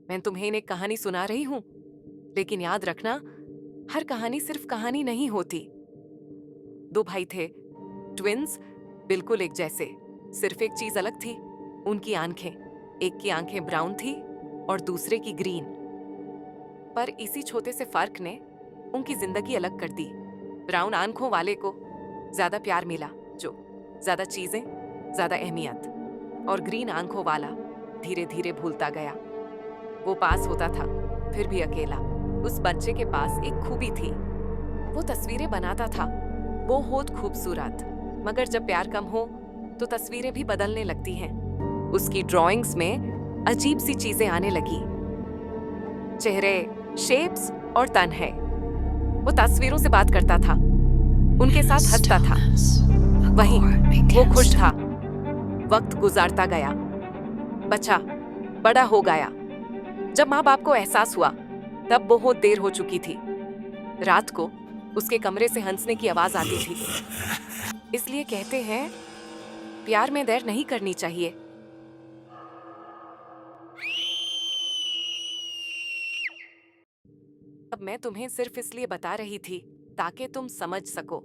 मैं तुम्हें एक कहानी सुना रही हूँ, लेकिन याद रखना, हर कहानी सिर्फ कहानी नहीं होती। दो भाई थे, ट्विन्स, बिल्कुल एक जैसे। सिर्फ एक चीज अलग थी, उनकी आंखें। एक की आंखें ब्राउन थी और दूसरे की ग्रीन। पर इसी छोटे से फर्क ने उनकी जिंदगी अलग कर दी। ब्राउन आंखों वाले को ज्यादा प्यार मिला, जो ज्यादा चीजें, ज्यादा अहमियत। और ग्रीन आंखों वाला धीरे धीरे भूलता गया। वो पास होता था, फिर भी अकेला। उस बच्चे के पास एक खूबी थी, वो तस्वीरें बनाता था बहुत खूबसूरत। मगर जब प्यार कम हो तो तस्वीरें भी बदलने लगती हैं। उसकी ड्राइंग्स में अजीब सी चीजें आने लगी, चेहरे, शेप्स और तन है। वो तस्वीरों से बात करता था, उनके साथ हंसता था, वहीं वो खुश था। वक्त गुजारता गया, बच्चा बड़ा हो गया। जब माँ बाप को एहसास हुआ तब बहुत देर हो चुकी थी। रात को उसके कमरे से हंसने की आवाज आती थी। इसलिए कहते हैं, प्यार में देर नहीं करनी चाहिए। अब मैं तुम्हें सिर्फ इसलिए बता रही थी ताकि तुम समझ सको।